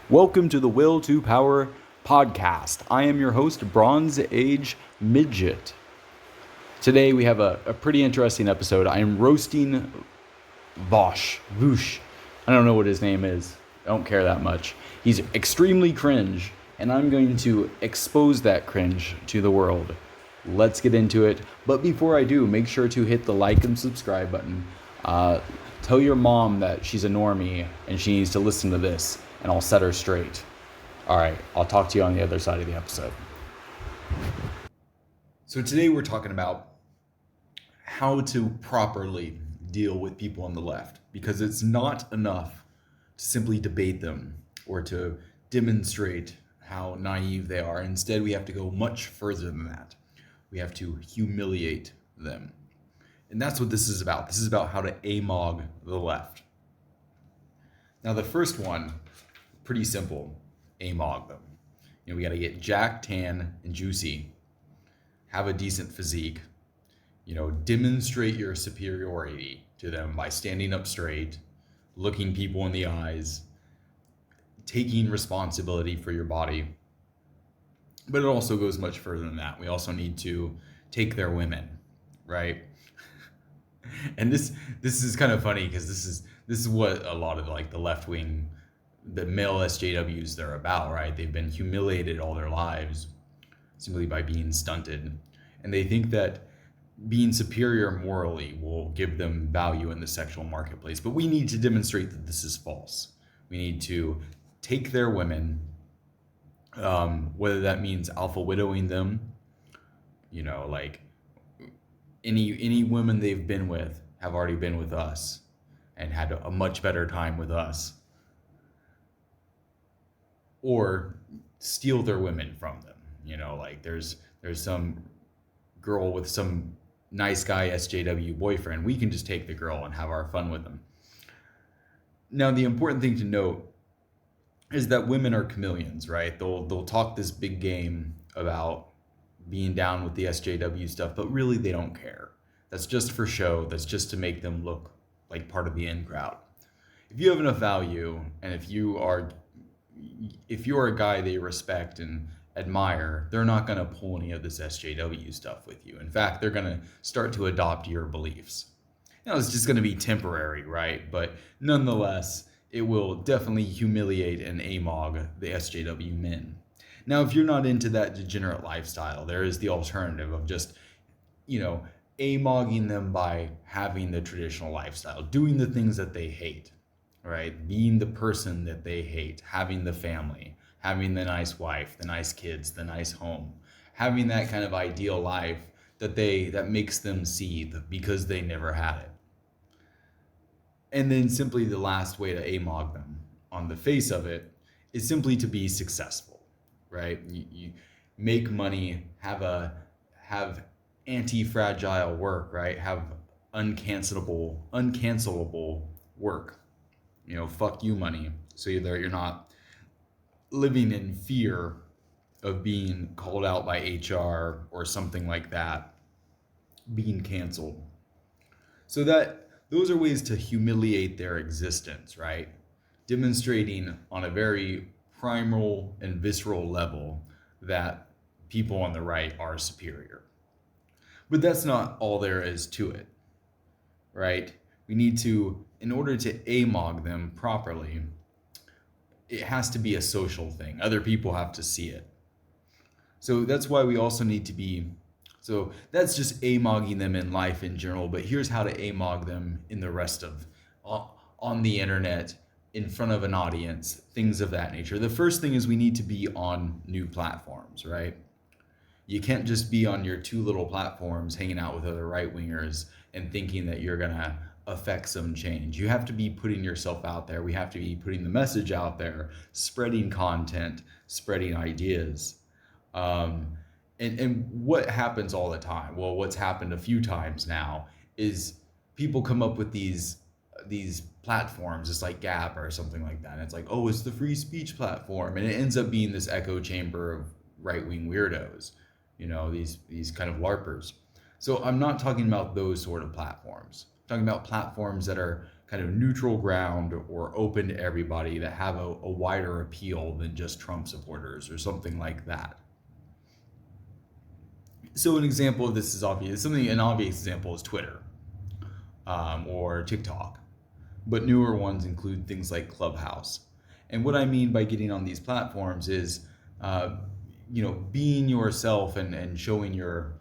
Welcome to the Will to Power podcast. I am your host, Bronze Age Midget. Today we have a pretty interesting episode. I am roasting Voosh. I don't know what his name is. I don't care that much. He's extremely cringe, and I'm going to expose that cringe to the world. Let's get into it. But before I do, make sure to hit the like and subscribe button. Tell your mom that she's a normie and she needs to listen to this, and I'll set her straight. All right, I'll talk to you on the other side of the episode. So today we're talking about how to properly deal with people on the left, because it's not enough to simply debate them or to demonstrate how naive they are. Instead, we have to go much further than that. We have to humiliate them. And that's what this is about. This is about how to AMOG the left. Now, the first one, pretty simple. AMOG them. We got to get jacked, tan, and juicy. Have a decent physique. Demonstrate your superiority to them by standing up straight, looking people in the eyes, taking responsibility for your body. But it also goes much further than that. We also need to take their women, right? And this is kind of funny because this is what a lot of the left wing, the male SJWs, they're about, right? They've been humiliated all their lives simply by being stunted, and they think that being superior morally will give them value in the sexual marketplace. But we need to demonstrate that this is false. We need to take their women, whether that means alpha widowing them, any women they've been with have already been with us and had a much better time with us, or steal their women from them. There's some girl with some nice guy SJW boyfriend. We can just take the girl and have our fun with them. Now, the important thing to note is that women are chameleons, right? They'll talk this big game about being down with the SJW stuff, but really they don't care. That's just for show. That's just to make them look like part of the in crowd. If you have enough value, and if you are a guy they respect and admire, they're not going to pull any of this SJW stuff with you. In fact, they're going to start to adopt your beliefs. It's just going to be temporary, right? But nonetheless, it will definitely humiliate and AMOG the SJW men. Now, if you're not into that degenerate lifestyle, there is the alternative of just, AMOGing them by having the traditional lifestyle, doing the things that they hate, right? Being the person that they hate, having the family, having the nice wife, the nice kids, the nice home, having that kind of ideal life that makes them seethe because they never had it. And then simply the last way to AMOG them on the face of it is simply to be successful, right? You make money, have anti-fragile work, right? Have uncancelable work. Fuck you money. So you're not living in fear of being called out by HR or something like that, being canceled. So those are ways to humiliate their existence, right? Demonstrating on a very primal and visceral level that people on the right are superior. But that's not all there is to it, right? We need to, in order to AMOG them properly, it has to be a social thing. Other people have to see it. So that's why we also need to be, so that's just AMOGing them in life in general, but here's how to AMOG them in the rest of, on the internet, in front of an audience, things of that nature. The first thing is we need to be on new platforms, right? You can't just be on your two little platforms hanging out with other right-wingers and thinking that you're going to affect some change. You have to be putting yourself out there. We have to be putting the message out there, spreading content, spreading ideas. And what happens all the time? Well, what's happened a few times now is people come up with these platforms. It's like Gap or something like that. And it's like, oh, it's the free speech platform. And it ends up being this echo chamber of right-wing weirdos, these kind of LARPers. So I'm not talking about those sort of platforms. I'm talking about platforms that are kind of neutral ground or open to everybody that have a wider appeal than just Trump supporters or something like that. So an example of this is obvious. An obvious example is Twitter, or TikTok, but newer ones include things like Clubhouse. And what I mean by getting on these platforms is, uh, being yourself and showing your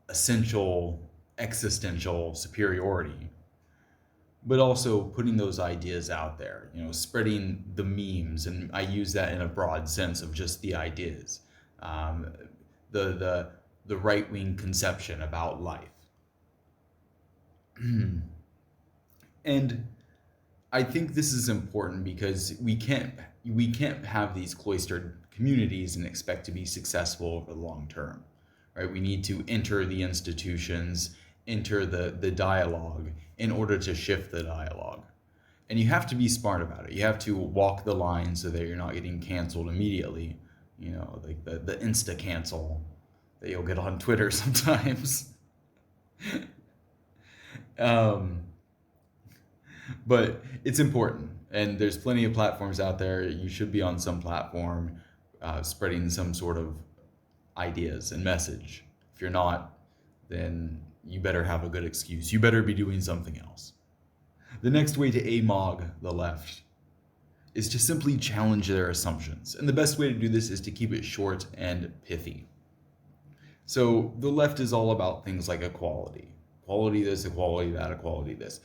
essential existential superiority, but also putting those ideas out there, spreading the memes. And I use that in a broad sense of just the ideas, um, the right wing conception about life. And I think this is important because we can't have these cloistered communities and expect to be successful over the long term, right? We need to enter the institutions, enter the dialogue in order to shift the dialogue. And you have to be smart about it. You have to walk the line so that you're not getting canceled immediately, like the insta cancel that you'll get on Twitter sometimes. um, but it's important, and there's plenty of platforms out there. You should be on some platform, spreading some sort of ideas and message. If you're not, then you better have a good excuse. You better be doing something else. The next way to AMOG the left is to simply challenge their assumptions. And the best way to do this is to keep it short and pithy. So the left is all about things like equality. Equality this, equality that, equality this.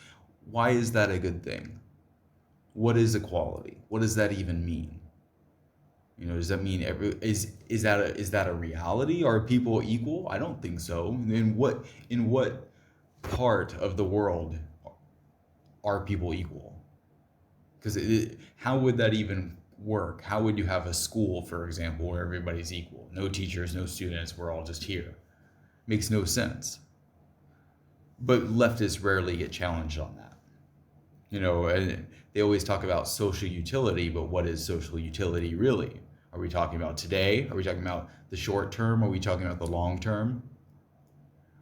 Why is that a good thing? What is equality? What does that even mean? Does that mean is that a reality? Are people equal? I don't think so. In what part of the world are people equal? Because how would that even work? How would you have a school, for example, where everybody's equal? No teachers, no students, we're all just here. Makes no sense. But leftists rarely get challenged on that. And they always talk about social utility, but what is social utility really? Are we talking about today? Are we talking about the short term? Are we talking about the long term?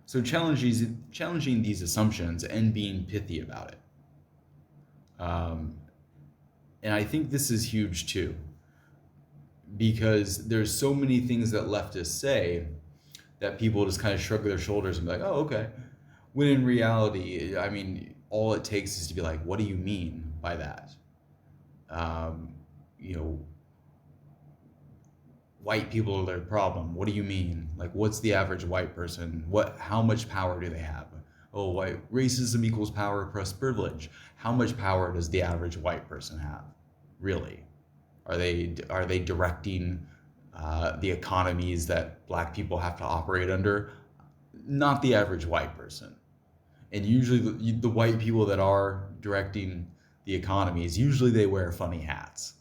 So challenging these assumptions and being pithy about it. And I think this is huge too, because there's so many things that leftists say that people just kind of shrug their shoulders and be like, oh, okay. When in reality, I mean, all it takes is to be like, what do you mean by that? White people are their problem. What do you mean? Like, what's the average white person? How much power do they have? Oh, white racism equals power plus privilege. How much power does the average white person have? Really? Are they directing the economies that black people have to operate under? Not the average white person. And usually the white people that are directing the economies, usually they wear funny hats.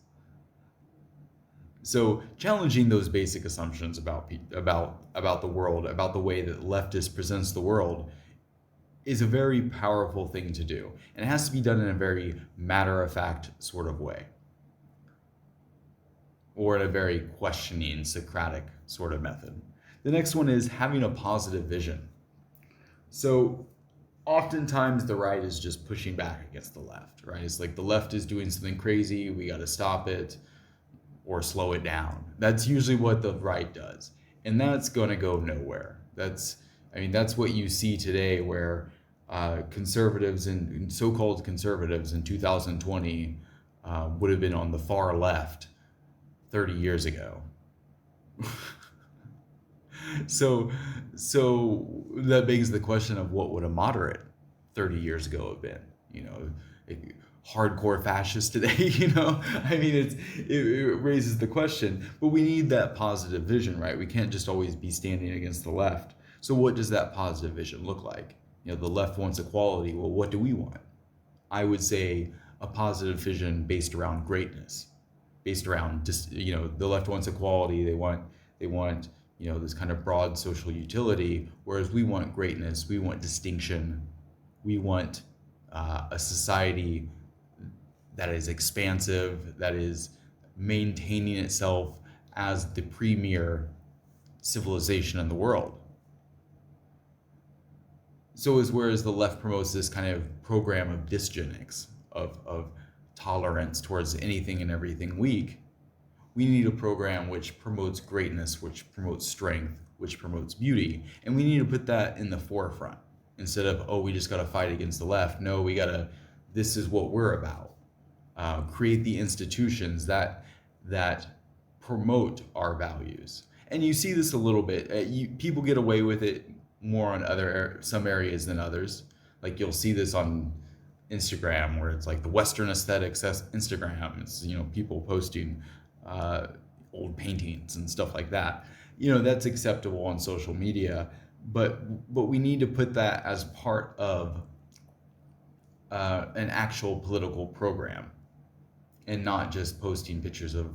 So challenging those basic assumptions about the world, about the way that leftist presents the world, is a very powerful thing to do. And it has to be done in a very matter-of-fact sort of way, or in a very questioning, Socratic sort of method. The next one is having a positive vision. So oftentimes the right is just pushing back against the left, right? It's like the left is doing something crazy, we got to stop it or slow it down. That's usually what the right does. And that's going to go nowhere. That's what you see today, where conservatives and so-called conservatives in 2020 would have been on the far left 30 years ago. So that begs the question of what would a moderate 30 years ago have been? Hardcore fascist today. It raises the question. But we need that positive vision, right? We can't just always be standing against the left. So what does that positive vision look like? The left wants equality. Well, what do we want? I would say a positive vision based around greatness, based around the left wants equality. They want this kind of broad social utility, whereas we want greatness, we want distinction, we want a society that is expansive, that is maintaining itself as the premier civilization in the world. So whereas the left promotes this kind of program of dysgenics, of tolerance towards anything and everything weak. We need a program which promotes greatness, which promotes strength, which promotes beauty. And we need to put that in the forefront instead of, oh, we just got to fight against the left. No, we got to, this is what we're about. Create the institutions that promote our values. And you see this a little bit. People get away with it more on some areas than others. Like you'll see this on Instagram where it's like the Western aesthetics Instagram. It's, people posting old paintings and stuff like that. That's acceptable on social media, but we need to put that as part of an actual political program, and not just posting pictures of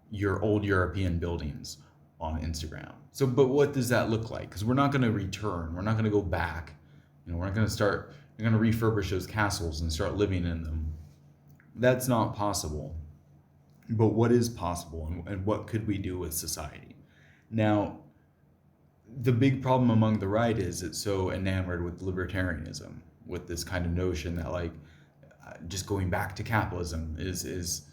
your old European buildings on Instagram. So, but what does that look like? Because we're not going to return. We're not going to go back. We're not going to start. We're going to refurbish those castles and start living in them. That's not possible. But what is possible, and what could we do with society? Now, the big problem among the right is it's so enamored with libertarianism, with this kind of notion that just going back to capitalism is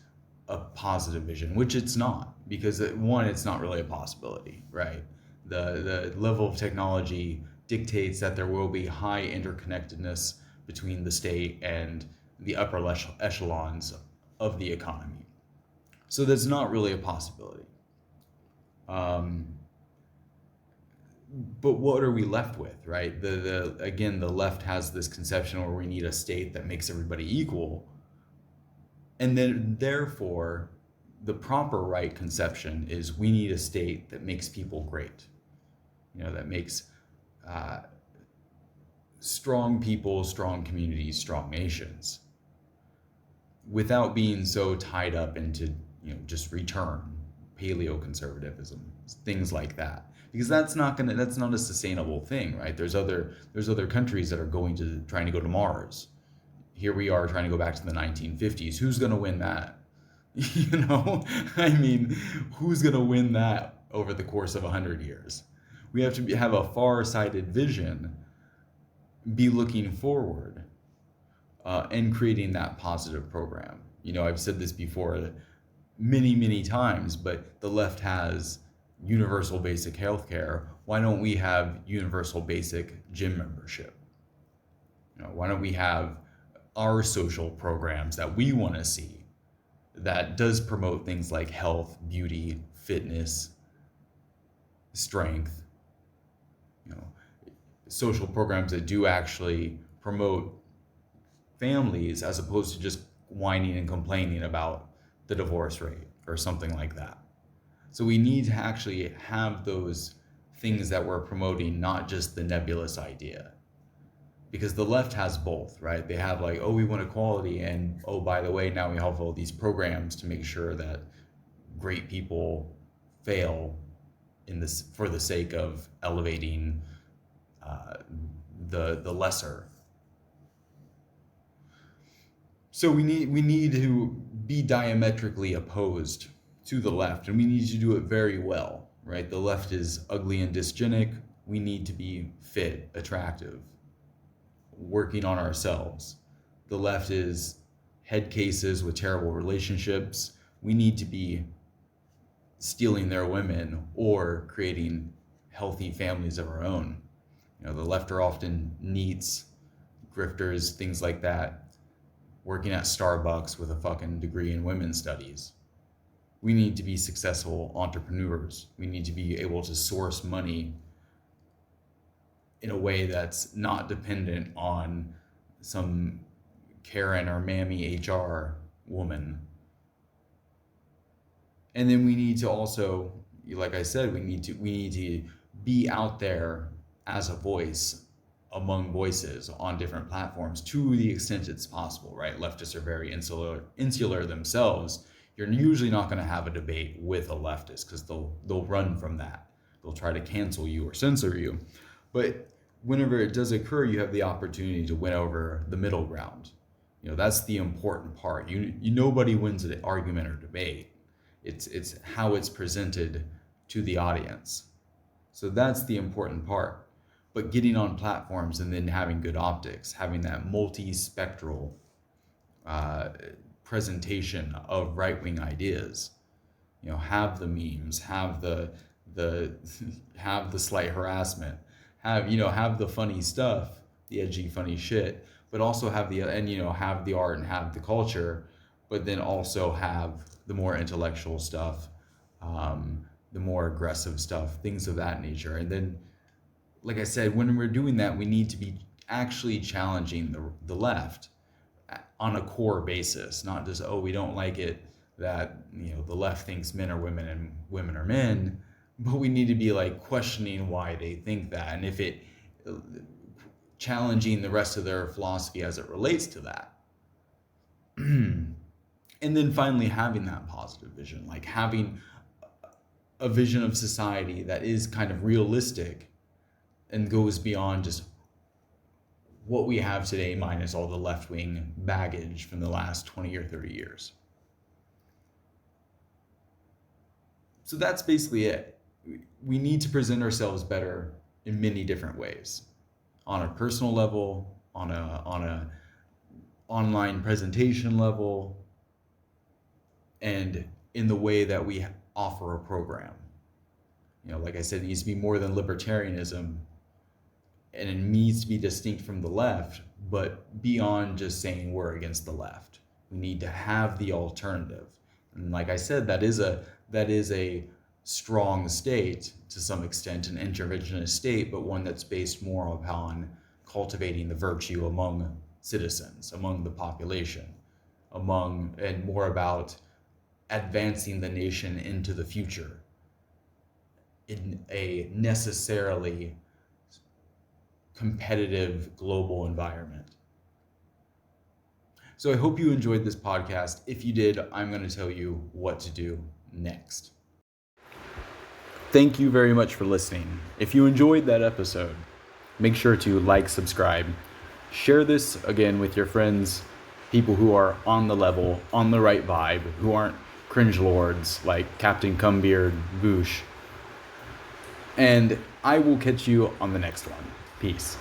a positive vision, which it's not, because one, it's not really a possibility, right? The level of technology dictates that there will be high interconnectedness between the state and the upper echelons of the economy. So that's not really a possibility. But what are we left with, right? Again, the left has this conception where we need a state that makes everybody equal. And then therefore, the proper right conception is we need a state that makes people great. That makes strong people, strong communities, strong nations, without being so tied up into just return, paleoconservatism, things like that, because that's not a sustainable thing, right? There's other countries that are trying to go to Mars. Here we are trying to go back to the 1950s. Who's going to win that? I mean, who's going to win that over the course of 100 years? We have to have a far-sighted vision, be looking forward, and creating that positive program. I've said this before many, many times, but the left has universal basic health care. Why don't we have universal basic gym membership? Why don't we have our social programs that we want to see that does promote things like health, beauty, fitness, strength, social programs that do actually promote families as opposed to just whining and complaining about the divorce rate or something like that. So we need to actually have those things that we're promoting, not just the nebulous idea. Because the left has both, right? They have we want equality, and by the way, now we have all these programs to make sure that great people fail for the sake of elevating the lesser. So we need to be diametrically opposed to the left, and we need to do it very well, right? The left is ugly and dysgenic. We need to be fit, attractive, working on ourselves. The left is head cases with terrible relationships. We need to be stealing their women or creating healthy families of our own. The left are often neats, grifters, things like that, working at Starbucks with a fucking degree in women's studies. We need to be successful entrepreneurs. We need to be able to source money in a way that's not dependent on some Karen or Mammy HR woman. And then we need to also, like I said, we need to be out there as a voice among voices on different platforms to the extent it's possible, right? Leftists are very insular themselves. You're usually not going to have a debate with a leftist because they'll run from that. They'll try to cancel you or censor you. But whenever it does occur, you have the opportunity to win over the middle ground. That's the important part. Nobody wins an argument or debate. It's how it's presented to the audience. So that's the important part. But getting on platforms and then having good optics, having that multi-spectral presentation of right-wing ideas. Have the memes, have the have the slight harassment, have the funny stuff, the edgy funny shit, but also have have the art and have the culture, but then also have the more intellectual stuff, the more aggressive stuff, things of that nature. And then, like I said, when we're doing that, we need to be actually challenging the left on a core basis, not just, oh, we don't like it that the left thinks men are women and women are men, but we need to be like questioning why they think that, and if it challenging the rest of their philosophy as it relates to that. And then finally having that positive vision, like having a vision of society that is kind of realistic and goes beyond just what we have today minus all the left-wing baggage from the last 20 or 30 years. So that's basically it. We need to present ourselves better in many different ways, on a personal level, on a online presentation level, and in the way that we offer a program. Like I said, it needs to be more than libertarianism, and it needs to be distinct from the left, but beyond just saying we're against the left. We need to have the alternative. And like I said, that is a strong state to some extent, an interventionist state, but one that's based more upon cultivating the virtue among citizens, among the population, and more about advancing the nation into the future in a necessarily competitive global environment. So I hope you enjoyed this podcast. If you did, I'm going to tell you what to do next. Thank you very much for listening. If you enjoyed that episode, make sure to like, subscribe, share this again with your friends, people who are on the level, on the right vibe, who aren't cringe lords like Captain Cumbeard Boosh. And I will catch you on the next one. Peace.